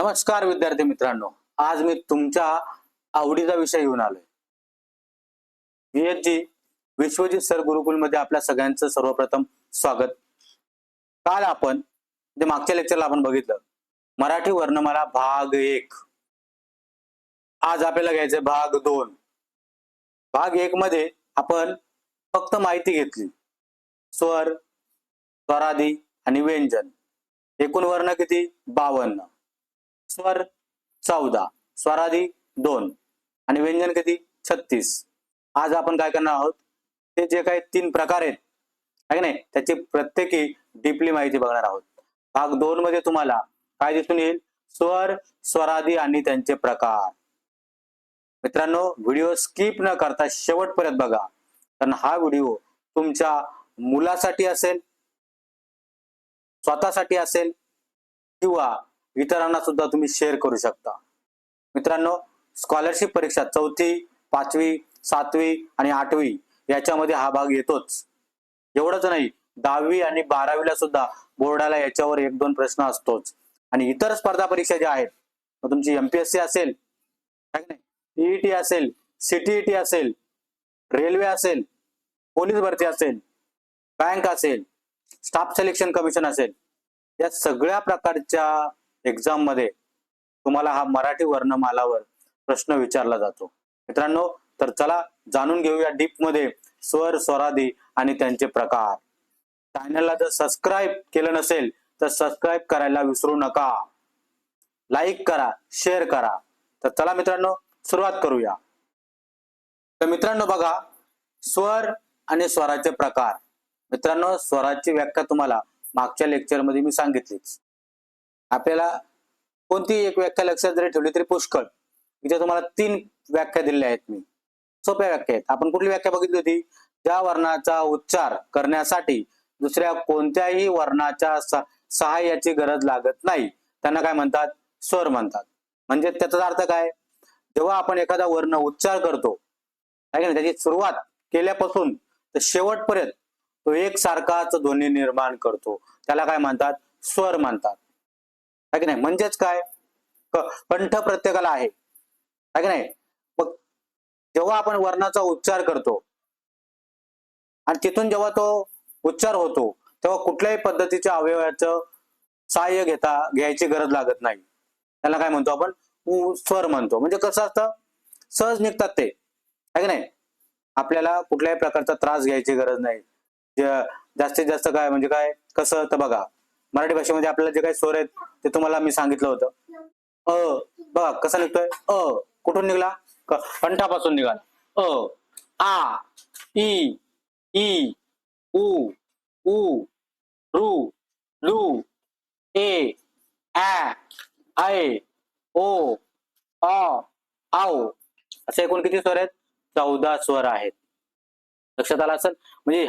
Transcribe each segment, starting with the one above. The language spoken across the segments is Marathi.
नमस्कार विद्यार्थी मित्रांनो, आज मी तुमच्या आवडीचा विषय घेऊन आलोय. VHG विश्वजित सर गुरुकुल मध्ये आपल्या सगळ्यांचं सर्वप्रथम स्वागत. काल आपण मागच्या लेक्चरला आपण बघितलं मराठी वर्णमाला भाग 1. आज आपल्याला घ्यायचंय भाग 2. भाग 1 मध्ये आपण फक्त माहिती घेतली. स्वर, स्वरादी आणि व्यंजन. एकूण वर्ण किती? 52. स्वर 14, स्वरादी 2 आणि व्यंजन किती? 36. आज आपण काय करणार आहोत, ते जे काही 3 प्रकार आहेत आहे नाही, त्याची प्रत्येकी डीपली माहिती बघणार आहोत. भाग 2 मध्ये तुम्हाला काय दिसून येईल? स्वर, स्वरादी आणि त्यांचे प्रकार. मित्रांनो, व्हिडिओ स्किप न करता शेवटपर्यंत बघा, कारण हा व्हिडिओ तुमच्या मुलासाठी असेल, स्वतःसाठी असेल किंवा इतरांना सुद्धा तुम्ही शेअर करू शकता. मित्रांनो, स्कॉलरशिप परीक्षा 4थी, 5वी, 7वी आणि 8वी याच्यामध्ये हा भाग येतोच. एवढंच नाही, 10वी आणि 12वीला सुद्धा बोर्डाला याच्यावर 1-2 प्रश्न असतोच. आणि इतर स्पर्धा परीक्षा ज्या आहेत, तुमची MPSC असेल, TET असेल, CTET असेल, रेल्वे असेल, पोलीस भरती असेल, बँक असेल, स्टाफ सिलेक्शन कमिशन असेल, या सगळ्या प्रकारच्या एक्झाम मध्ये तुम्हाला हा मराठी वर्णमालावर प्रश्न विचारला जातो. मित्रांनो, तर चला जाणून घेऊया डीप मध्ये स्वर, स्वरादी आणि त्यांचे प्रकार. चॅनलला जर सबस्क्राईब केलं नसेल तर सबस्क्राईब करायला विसरू नका. लाईक करा, शेअर करा. तर चला मित्रांनो, सुरुवात करूया. तर मित्रांनो बघा, स्वर आणि स्वराचे प्रकार. मित्रांनो, स्वराची व्याख्या तुम्हाला मागच्या लेक्चर मध्ये मी सांगितलीच. आपल्याला कोणती एक व्याख्या लक्षात जरी ठेवली तरी पुष्कळ. इथे तुम्हाला 3 व्याख्या दिलेल्या आहेत. मी सोप्या व्याख्या आहेत. आपण कुठली व्याख्या बघितली होती? ज्या वर्णाचा उच्चार करण्यासाठी दुसऱ्या कोणत्याही वर्णाच्या सहाय्याची गरज लागत नाही, त्यांना काय म्हणतात? स्वर म्हणतात. म्हणजे त्याचा अर्थ काय? जेव्हा आपण एखादा वर्ण उच्चार करतो, त्याची सुरुवात केल्यापासून तर शेवटपर्यंत तो एकसारखाच ध्वनी निर्माण करतो, त्याला काय म्हणतात? स्वर म्हणतात. आहे की नाही? म्हणजेच काय, कंठ प्रत्येकाला आहे की नाही. मग जेव्हा आपण वर्णाचा उच्चार करतो आणि तिथून जेव्हा तो उच्चार होतो, तेव्हा कुठल्याही पद्धतीच्या अवयवाचं सहाय्य घ्यायची गरज लागत नाही. त्याला काय म्हणतो आपण? स्वर म्हणतो. म्हणजे कसं असतं, सहज निघतात ते, आहे की नाही. आपल्याला कुठल्याही प्रकारचा त्रास घ्यायची गरज नाही. जास्तीत जास्त काय म्हणजे काय, कसं तर बघा, मराठी भाषेमध्ये आपल्याला जे काही स्वर आहेत ते तुम्हाला मी सांगितलं होतं. बघा कसा निघतोय. कुठून निघाला? कंठापासून निघाला. आ, ई, ई, उ, ऊ, ऋ, लू, ए, ऍ, ऐ, ओ, अ, औ. असे एकूण किती स्वर आहेत? 14 स्वर आहेत. लक्षात आला असेल. म्हणजे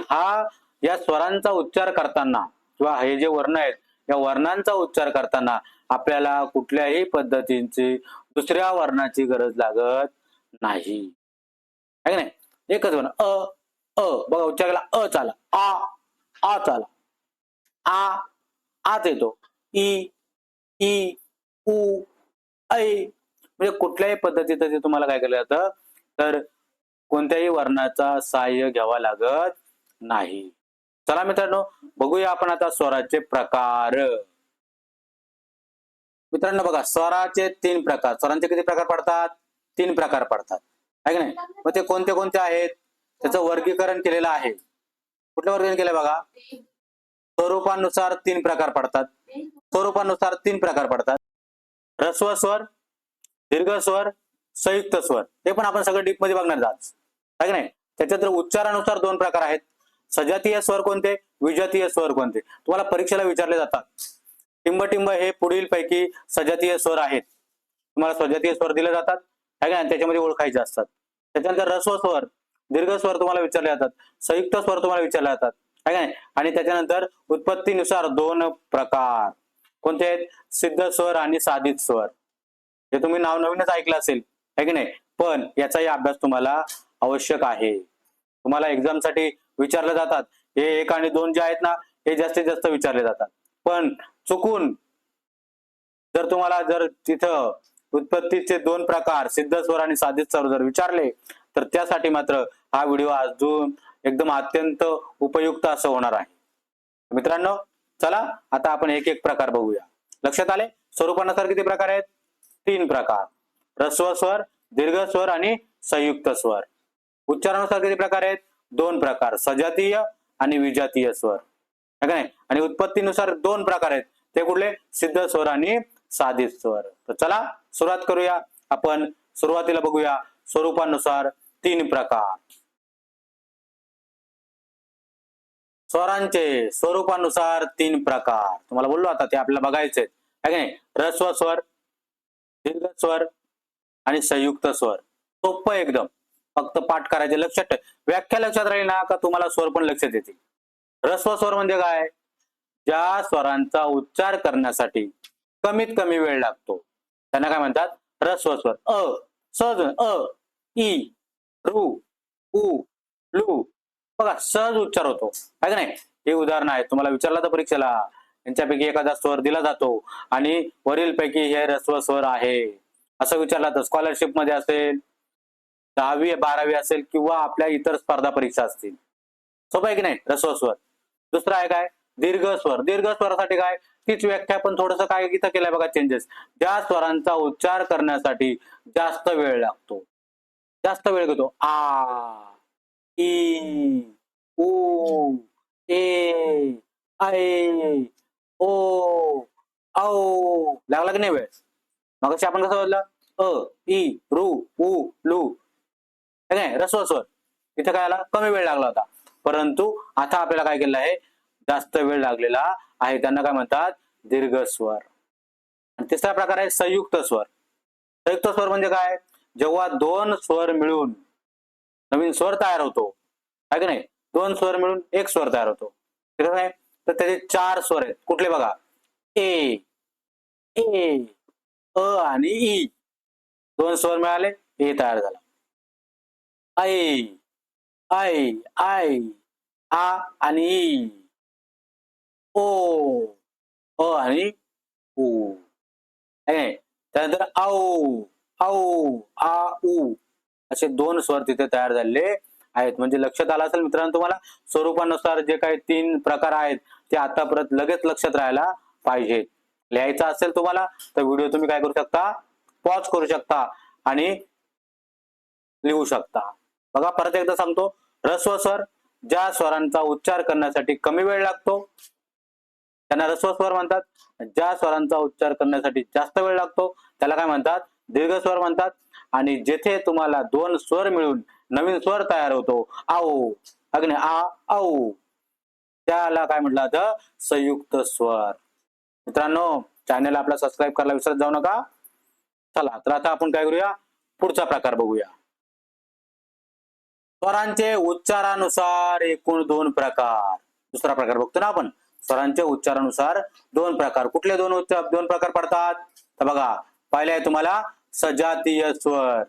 या स्वरांचा उच्चार करताना किंवा हे जे वर्ण आहेत, या वर्णांचा उच्चार करताना आपल्याला कुठल्याही पद्धतीची दुसऱ्या वर्णाची गरज लागत नाही, आहे की नाही. एकच वर्ण बघा, उच्चार केला अ चाला, आ चाला, आच येतो. ई, ई, उ, ऐ. म्हणजे कुठल्याही पद्धतीचं तुम्हाला काय केलं जातं, तर कोणत्याही वर्णाचा सहाय्य घ्यावा लागत नाही. चला मित्रांनो, बघूया आपण आता स्वराचे प्रकार. मित्रांनो बघा, स्वराचे 3 प्रकार. स्वरांचे किती प्रकार पडतात? 3 प्रकार पडतात, आहे की नाही. मग ते कोणते कोणते आहेत? त्याचं वर्गीकरण केलेलं आहे. कुठलं वर्गीकरण केलंय बघा? स्वरूपानुसार 3 प्रकार पडतात. स्वरूपानुसार 3 प्रकार पडतात. ऱ्हस्व स्वर, दीर्घ स्वर, संयुक्त स्वर. हे पण आपण सगळं डीप मध्ये बघणार आहोत, आहे की नाही. त्याच्यात उच्चारानुसार 2 प्रकार आहेत. सजातीय स्वर कोणते, विजातीय स्वर कोणते, तुम्हाला परीक्षेला विचारले जातात. टिंब हे पुढील पैकी सजातीय स्वर आहेत. तुम्हाला सजातीय स्वर दिले जातात, आहे का, त्याच्यामध्ये ओळखायचे असतात. त्याच्यानंतर ऱ्हस्व स्वर, दीर्घ स्वर तुम्हाला विचारले जातात, संयुक्त स्वर तुम्हाला विचारले जातात, आहे का. आणि त्याच्यानंतर उत्पत्तीनुसार 2 प्रकार कोणते आहेत? सिद्ध स्वर आणि साधित स्वर. हे तुम्ही नाव नवीनच ऐकलं असेल, आहे की नाही, पण याचाही अभ्यास तुम्हाला आवश्यक आहे. तुम्हाला एक्झाम साठी विचारले जातात. हे 1 आणि 2 जे आहेत ना, हे जास्तीत जास्त विचारले जातात. पण चुकून जर तुम्हाला जर तिथं उत्पत्तीचे दोन प्रकार सिद्ध स्वर आणि साधित स्वर जर विचारले तर त्यासाठी मात्र हा व्हिडिओ अजून एकदम अत्यंत उपयुक्त असं होणार आहे. मित्रांनो चला आता आपण एक एक प्रकार बघूया. लक्षात आले? स्वरूपानुसार किती प्रकार आहेत? 3 प्रकार. ऱ्हस्व स्वर, दीर्घ स्वर आणि संयुक्त स्वर. उच्चारानुसार किती प्रकार आहेत? 2 प्रकार, सजातीय आणि विजातीय स्वर. है का नाही? आणि उत्पत्तीनुसार 2 प्रकार आहेत. ते कुठले? सिद्ध स्वर आणि साधित स्वर. तर चला सुरुवात करूया. आपण सुरुवातीला बघूया स्वरूपानुसार 3 प्रकार. स्वरांचे स्वरूपानुसार 3 प्रकार. तुम्हाला बोललो आता ते आपल्याला बघायचे आहे की नाही? ऱ्हस्व स्वर, दीर्घ स्वर आणि संयुक्त स्वर. सोपं एकदम. फक्त पाठ करायचे. लक्षात ठेव. व्याख्या लक्षात राहील ना का तुम्हाला स्वर पण लक्षात येतील. ऱ्हस्व स्वर म्हणजे काय? ज्या स्वरांचा उच्चार करण्यासाठी कमीत कमी वेळ लागतो त्यांना काय म्हणतात? ऱ्हस्व स्वर. सहज ई, रू, उ, लू. बघा सहज उच्चार होतो आहे का नाही? हे उदाहरण आहे. तुम्हाला विचारलं तर परीक्षेला यांच्यापैकी एखादा स्वर दिला जातो आणि वरील पैकी हे ऱ्हस्व स्वर आहे असं विचारलं तर स्कॉलरशिप मध्ये असेल, 10वी 12वी असेल किंवा आपल्या इतर स्पर्धा परीक्षा असतील. सोपं आहे की नाही? ऱ्हस्व स्वर. दुसरा आहे काय? दीर्घ स्वर. दीर्घ स्वरासाठी काय? तीच व्याख्या पण थोडंसं काय इथं केलंय बघा चेंजेस. ज्या स्वरांचा उच्चार करण्यासाठी जास्त वेळ लागतो. जास्त वेळ घेतो. आ, ई, उ, ए, ऐ, ओ, औ. लागला की नाही वेळ? मगाशी आपण कसं बोललं? ई, रू, उ, लू. नाही ऱ्हस्व स्वर. इथे काय आला? कमी वेळ लागला होता. परंतु आता आपल्याला काय केलं आहे? जास्त वेळ लागलेला आहे. त्यांना काय म्हणतात? दीर्घ स्वर. आणि तिसरा प्रकार आहे संयुक्त स्वर. संयुक्त स्वर म्हणजे काय? जेव्हा 2 स्वर मिळून नवीन स्वर तयार होतो आहे की नाही? 2 स्वर मिळून एक स्वर तयार होतो. ठीक आहे? तर त्याचे 4 स्वर आहेत. कुठले बघा? ए, ए, आणि ई. 2 स्वर मिळाले, ए तयार झाला. ऐ, ऐ, आय, आ आणि ई. ओ, आणि उ. त्यानंतर औ, औ, आ, उ. असे 2 स्वर तिथे तयार झालेले आहेत. म्हणजे लक्षात आलं असेल मित्रांनो तुम्हाला स्वरूपानुसार जे काही 3 प्रकार आहेत ते आता परत लगेच लक्षात राहायला पाहिजे. लिहायचं असेल तुम्हाला तर व्हिडिओ तुम्ही काय करू शकता? पॉज करू शकता आणि लिहू शकता. बघा परत एकदा सांगतो. ऱ्हस्व स्वर ज्या स्वरांचा उच्चार करण्यासाठी कमी वेळ लागतो त्यांना ऱ्हस्व स्वर म्हणतात. ज्या स्वरांचा उच्चार करण्यासाठी जास्त वेळ लागतो त्याला काय म्हणतात? दीर्घ स्वर म्हणतात. आणि जेथे तुम्हाला 2 स्वर मिळून नवीन स्वर तयार होतो आओ, अग्नि आ, औ, त्याला काय म्हटलं जातं? संयुक्त स्वर. मित्रांनो चॅनल आपला सबस्क्राईब करायला विसरत जाऊ नका. चला तर आता आपण काय करूया? पुढचा प्रकार बघूया. स्वरांचे उच्चारानुसार एकूण 2 प्रकार. दुसरा प्रकार बघतो ना आपण. स्वरांचे उच्चारानुसार 2 प्रकार. कुठले 2 प्रकार पडतात? तर बघा पहिले आहे तुम्हाला सजातीय स्वर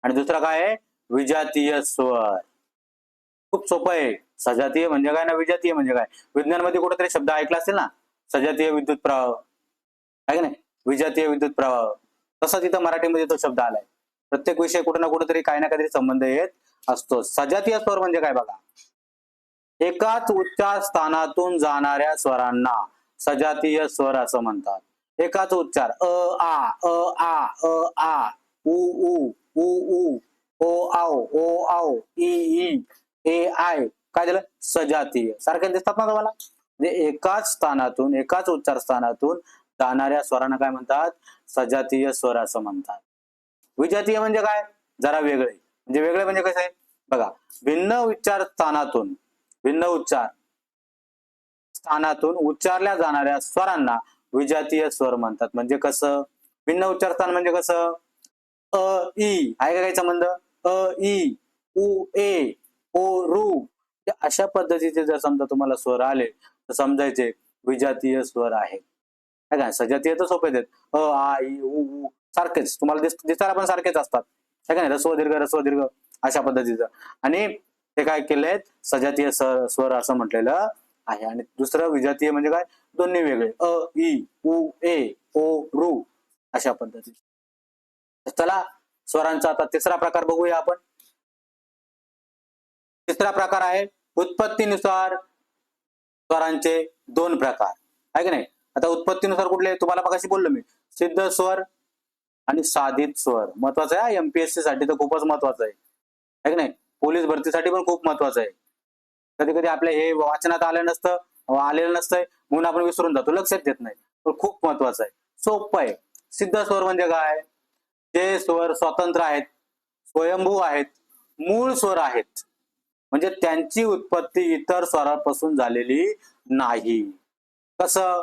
आणि दुसरा काय आहे? विजातीय स्वर. खूप सोपं आहे. सजातीय म्हणजे काय ना विजातीय म्हणजे काय? विज्ञान मध्ये कुठेतरी शब्द ऐकला असेल ना? सजातीय विद्युत प्रवाह आहे की नाही? विजातीय विद्युत प्रवाह. तसं तिथं मराठीमध्ये तो शब्द आलाय. प्रत्येक विषय कुठे ना कुठेतरी काही ना काहीतरी संबंध येत असतो. सजातीय स्वर म्हणजे काय बघा? एकाच उच्चार स्थानातून जाणाऱ्या स्वरांना सजातीय स्वर असं म्हणतात. एकाच उच्चार आ, उ, ओ, औ, ई, ए, आय. काय झालं? सजातीय. सारखे दिसतात ना तुम्हाला? म्हणजे एकाच स्थानातून एकाच उच्चार स्थानातून जाणाऱ्या स्वरांना काय म्हणतात? सजातीय स्वर असं म्हणतात. विजातीय म्हणजे काय? जरा वेगळे. म्हणजे वेगळे म्हणजे कसं आहे? बघा भिन्न उच्चार स्थानातून उच्चारल्या जाणाऱ्या स्वरांना विजातीय स्वर म्हणतात. म्हणजे कसं? भिन्न उच्चार स्थान म्हणजे कसं? ई आहे का काही संबंध? ई, उ, ए, ओ, रू. अशा पद्धतीचे जर समजा तुम्हाला स्वर आले तर समजायचे विजातीय स्वर आहेत. काय सजातीय तर सोपे आहेत. आ, ई, उ, सारखेच तुम्हाला दिसायला पण सारखेच असतात. काय नाही? ऱ्हस्व दीर्घ अशा पद्धतीचं. आणि ते काय केलंय? सजातीय स्वर असं म्हटलेलं आहे. आणि दुसरं विजातीय म्हणजे काय? दोन्ही वेगळे, अ ई उ ए ओ रू अशा पद्धतीने. चला स्वरांचा आता तिसरा प्रकार बघूया आपण. तिसरा प्रकार आहे उत्पत्तीनुसार स्वरांचे दोन प्रकार, आहे की नाही. आता उत्पत्तीनुसार कुठले तुम्हाला मगाशी बोललो मी, सिद्ध स्वर आणि साधित स्वर. महत्वाचं आहे, एमपीएससी साठी तर खूपच महत्वाचं आहे की नाही. पोलीस भरतीसाठी पण खूप महत्वाचं आहे. कधी कधी आपल्या हे वाचनात आलेलं नसतंय म्हणून आपण विसरून जातो, लक्षात देत नाही, पण खूप महत्वाचं आहे, सोपं आहे. सिद्ध स्वर म्हणजे काय? जे स्वर स्वतंत्र आहेत, स्वयंभू आहेत, मूळ स्वर आहेत, म्हणजे त्यांची उत्पत्ती इतर स्वरापासून झालेली नाही. कसं?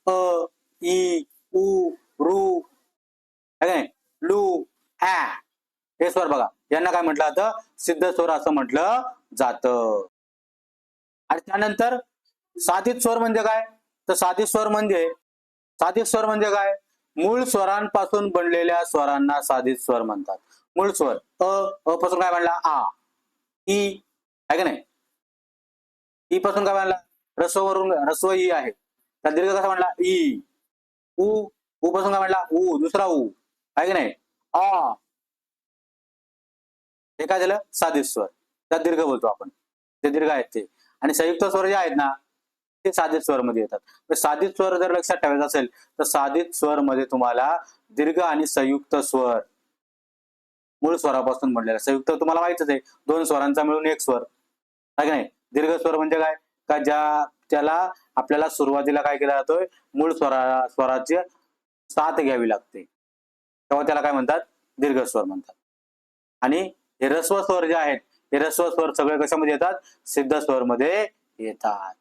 अ ई उ रू, लू ऍ हे स्वर बघा, यांना काय म्हटलं जातं? सिद्ध स्वर असं म्हटलं जातं. आणि त्यानंतर साधित स्वर म्हणजे काय? तर साधित स्वर म्हणजे काय? मूळ स्वरांपासून बनलेल्या स्वरांना साधित स्वर म्हणतात. मूळ स्वर अ पासून काय बनला? आ. ई आहे का नाही. ई पासून काय बनला? रस्व ई आहे, तर दीर्घ कसा म्हणला? ई. उ पासून काय म्हणला? उ, दुसरा उ आहे की नाही. आ हे काय झालं? साधित स्वर, त्यात दीर्घ बोलतो आपण, ते दीर्घ आहेत ते. आणि संयुक्त स्वर जे आहेत ना ते साधित स्वर मध्ये येतात. तर साधित स्वर जर लक्षात ठेवायचा असेल तर साधित स्वर मध्ये तुम्हाला दीर्घ आणि संयुक्त स्वर, मूळ स्वरापासून बनलेला. संयुक्त तुम्हाला माहितच आहे, दोन स्वरांचा मिळून एक स्वर, आहे की नाही. दीर्घ स्वर म्हणजे काय? का त्याला आपल्याला सुरुवातीला काय केला जातोय? मूळ स्वराची साथ घ्यावी लागते, तेव्हा त्याला काय म्हणतात? दीर्घ स्वर म्हणतात. आणि हे ऱ्हस्व स्वर जे आहेत, हे ऱ्हस्व स्वर सगळे कशामध्ये येतात? सिद्ध स्वर मध्ये येतात.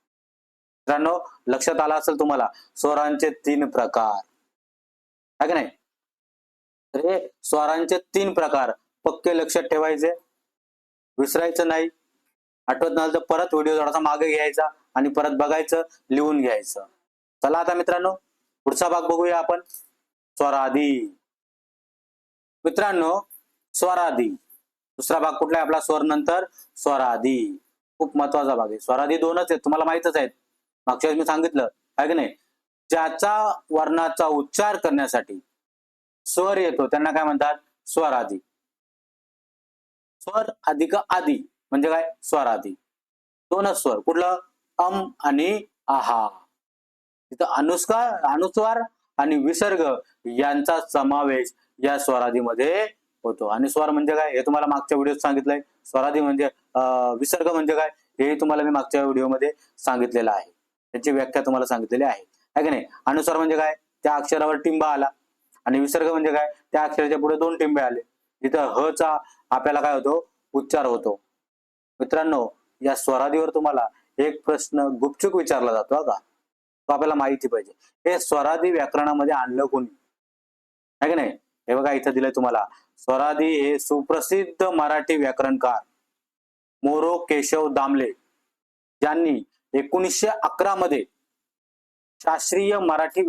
मित्रांनो लक्षात आलं असेल तुम्हाला स्वरांचे तीन प्रकार, आहे की नाही. तर हे स्वरांचे तीन प्रकार पक्के लक्षात ठेवायचे, विसरायचं नाही. आठवत नसेल तर परत व्हिडिओ थोडासा मागे घ्यायचा आणि परत बघायचं, लिहून घ्यायचं. चला आता मित्रांनो पुढचा भाग बघूया आपण, स्वरादी. मित्रांनो स्वरादी दुसरा भाग कुठला आहे आपला? स्वर नंतर स्वरादी. खूप महत्वाचा भाग आहे. स्वरादी दोनच आहेत, तुम्हाला माहितच आहेत, मागच्या वेळेस मी सांगितलं आहे की नाही. ज्याचा वर्णाचा उच्चार करण्यासाठी स्वर येतो त्यांना काय म्हणतात? स्वरादी. स्वर अधिक आदी म्हणजे काय? स्वरादी. दोनच स्वर, कुठलं? अम आणि आहा. तिथं अनुस्वार आणि विसर्ग यांचा समावेश या स्वरादीमध्ये होतो. आणि स्वर म्हणजे काय हे तुम्हाला मागच्या व्हिडिओत सांगितलंय. स्वरादी म्हणजे विसर्ग म्हणजे काय हे तुम्हाला मी मागच्या व्हिडिओमध्ये सांगितलेलं आहे, त्याची व्याख्या तुम्हाला सांगितलेली आहे, है की नाही. अनुस्वार म्हणजे काय? त्या अक्षरावर टिंबा आला. आणि विसर्ग म्हणजे काय? त्या अक्षराच्या पुढे दोन टिंबे आले, तिथं ह चा आपल्याला काय होतो? उच्चार होतो. मित्रांनो या स्वरादीवर तुम्हाला एक प्रश्न गुपचूप विचारला जातो का, तो आपल्याला माहिती पाहिजे. हे स्वरादी व्याकरणामध्ये आणलं कोणी, आहे की नाही. हे बघा इथं दिलंय तुम्हाला, स्वरादी हे सुप्रसिद्ध मराठी व्याकरणकार मोरो केशव दामले यांनी 1911 मध्ये शास्त्रीय मराठी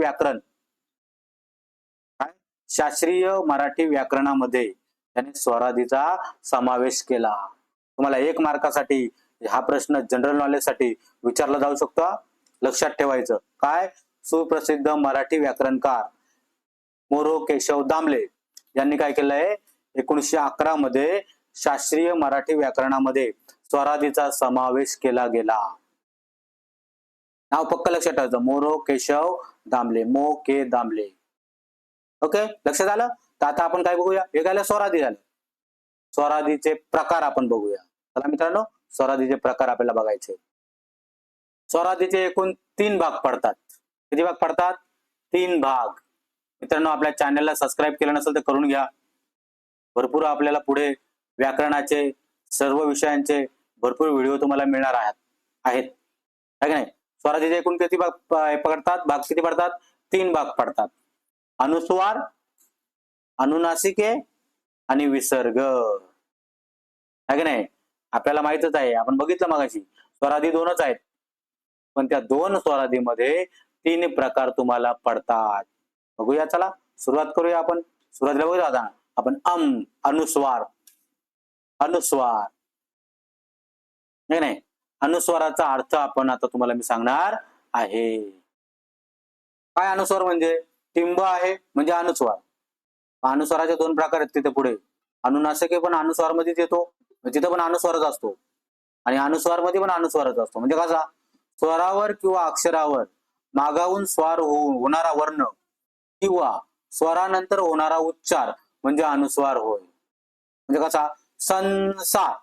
व्याकरणामध्ये त्यांनी स्वरादीचा समावेश केला. तुम्हाला 1 मार्कासाठी हा प्रश्न जनरल नॉलेज साठी विचारला जाऊ शकतो. लक्षात ठेवायचं काय? सुप्रसिद्ध मराठी व्याकरणकार मोरो केशव दामले यांनी काय केलंय? 1911 मध्ये शास्त्रीय मराठी व्याकरणामध्ये स्वरादीचा समावेश केला गेला. नाव पक्क लक्षात ठेवायचं, मोरो केशव दामले, मो के दामले. ओके, लक्षात आलं. तर आता आपण काय बघूया? हे झालं स्वरादी झालं. स्वरादीचे प्रकार आपण बघूया. चला मित्रांनो स्वरादीचे प्रकार आपल्याला बघायचे. स्वरादीचे एकूण 3 भाग पडतात. किती भाग पडतात? 3 भाग. मित्रांनो आपल्या चॅनलला सबस्क्राईब केलं नसेल तर करून घ्या. भरपूर आपल्याला पुढे व्याकरणाचे सर्व विषयांचे भरपूर व्हिडिओ तुम्हाला मिळणार आहेत, है की नाही. स्वरादीचे एकूण किती भाग पडतात? भाग किती पडतात? 3 भाग पडतात. अनुस्वार, अनुनासिके आणि विसर्ग, है की नाही. आपल्याला माहितच आहे, आपण बघितलं मगाशी स्वरादी दोनच आहेत, पण त्या 2 स्वरादीमध्ये 3 प्रकार तुम्हाला पडतात. बघूया, चला सुरुवात करूया आपण. सुरुवातीला बघूया आता आपण अनुस्वार नाही अनुस्वाराचा अर्थ आपण आता तुम्हाला मी सांगणार आहे. काय अनुस्वार म्हणजे? टिंब आहे म्हणजे अनुस्वार. अनुस्वाराचे दोन प्रकार आहेत तिथे पुढे. अनुनासिके पण अनुस्वार मध्येच येतो, तिथं पण अनुस्वारच असतो आणि अनुस्वार मध्ये पण अनुस्वारच असतो. म्हणजे कसा? स्वरावर किंवा अक्षरावर मागाहून स्वार होणारा वर्ण किंवा स्वरानंतर होणारा उच्चार म्हणजे अनुस्वार होय. म्हणजे कसा? संसार,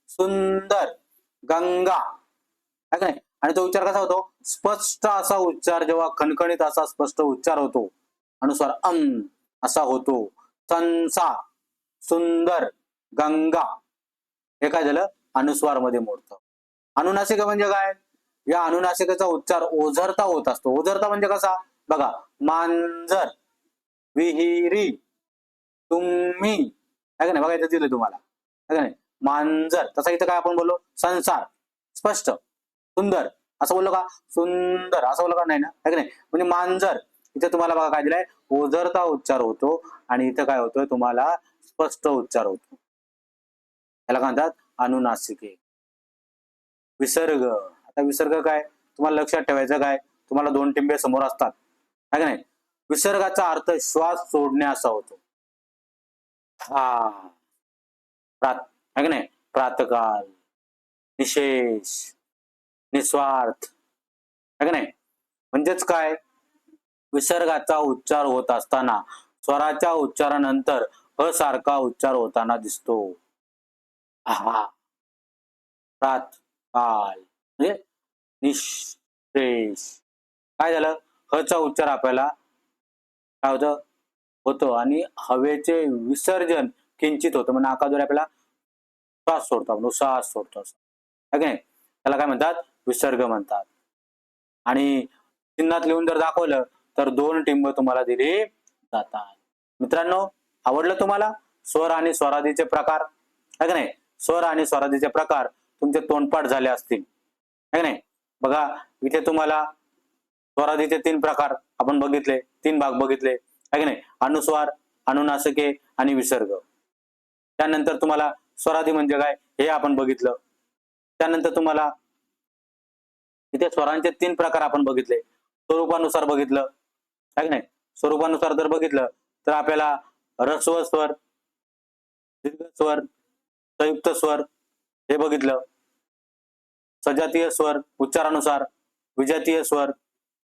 सुंदर, गंगा, आहे का नाही? आणि तो उच्चार कसा होतो? स्पष्ट असा उच्चार, जेव्हा खणखणीत असा स्पष्ट उच्चार होतो, अनुस्वार असा होतो. संसार, सुंदर, गंगा हे काय झालं? अनुस्वार मध्ये मोडतं. अनुनासिक म्हणजे काय? या अनुनासिकेचा उच्चार ओझरता होत असतो. ओझरता म्हणजे कसा? बघा, मांजर, विहिरी, तुम्ही, आहे का नाही? बघा इथं दिलं तुम्हाला, आहे का नाही? मांजर. तसा इथं काय आपण बोललो? संसार, स्पष्ट, सुंदर असं बोललो का? सुंदर असं बोललो का? नाही ना, आहे का नाही? म्हणजे मांजर इथे तुम्हाला बघा काय दिलंय? ओझरता उच्चार होतो आणि इथं काय होतोय? तुम्हाला स्पष्ट उच्चार होतो. त्याला काय म्हणतात? अनुनासिके. विसर्ग. आता विसर्ग काय? तुम्हाला लक्षात ठेवायचं काय? तुम्हाला दोन टिंबे समोर असतात, आहे का नाही? विसर्गाचा अर्थ श्वास सोडणे असा होतो. हा, आहे का नाही? प्रातकाल, निशेष, निस्वार्थ, आहे का नाही? म्हणजेच काय? विसर्गाचा उच्चार होत असताना स्वराच्या उच्चारानंतर ह सारखा उच्चार होताना दिसतो. हा, प्रातकाल म्हणजे निशेष. काय झालं? ह चा उच्चार आपल्याला काय होतं? होतो आणि हवेचे विसर्जन किंचित होतं. म्हणजे नाकाद्वारे आपल्याला श्वास सोडतो, आपण श्वास सोडतो, आहे की नाही? त्याला काय म्हणतात? विसर्ग म्हणतात. आणि चिन्हात लिहून जर दाखवलं तर दोन टिंब तुम्हाला दिली जातात. मित्रांनो, आवडलं तुम्हाला? स्वर आणि स्वरादीचे प्रकार, आहे की नाही? स्वर आणि स्वरादीचे प्रकार तुमचे तोंडपाठ झाले असतील, आहे की नाही? बघा इथे तुम्हाला स्वरादीचे 3 प्रकार आपण बघितले, 3 भाग बघितले, आहे की नाही? अनुस्वार, अनुनासिके आणि विसर्ग. त्यानंतर तुम्हाला स्वरादी म्हणजे काय हे आपण बघितलं. त्यानंतर तुम्हाला इथे स्वरांचे 3 प्रकार आपण बघितले. स्वरूपानुसार बघितलं, आहे की नाही? स्वरूपानुसार जर बघितलं तर आपल्याला ऱ्हस्व स्वर, दीर्घ स्वर, संयुक्त स्वर हे बघितलं. सजातीय स्वर उच्चारानुसार, विजातीय स्वर,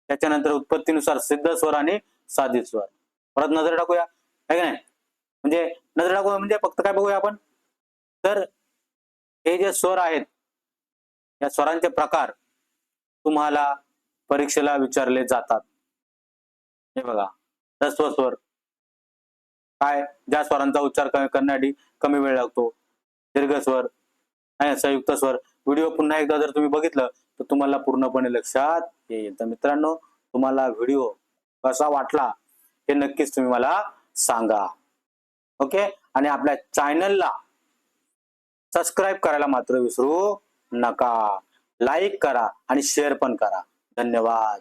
त्याच्यानंतर उत्पत्तीनुसार सिद्ध स्वर आणि साधित स्वर. परत नजर टाकूया, आहे की नाही? म्हणजे नजर टाकूया म्हणजे फक्त काय बघूया आपण? तर हे जे स्वर आहेत, या स्वरांचे प्रकार तुम्हाला परीक्षेला विचारले जातात. हे बघा, ह्रस्व स्वर काय? ज्या स्वरांचा उच्चार करण्यासाठी कमी वेळ लागतो. दीर्घ स्वर, संयुक्त स्वर. व्हिडिओ पुन्हा एकदा जर तुम्ही बघितलं तर तुम्हाला पूर्णपणे लक्षात येईल. तर मित्रांनो, तुम्हाला व्हिडिओ कसा वाटला हे नक्कीच तुम्ही मला सांगा. ओके, आणि आपल्या चॅनलला सबस्क्राईब करायला मात्र विसरू नका. लाईक करा आणि शेअर पण करा. धन्यवाद.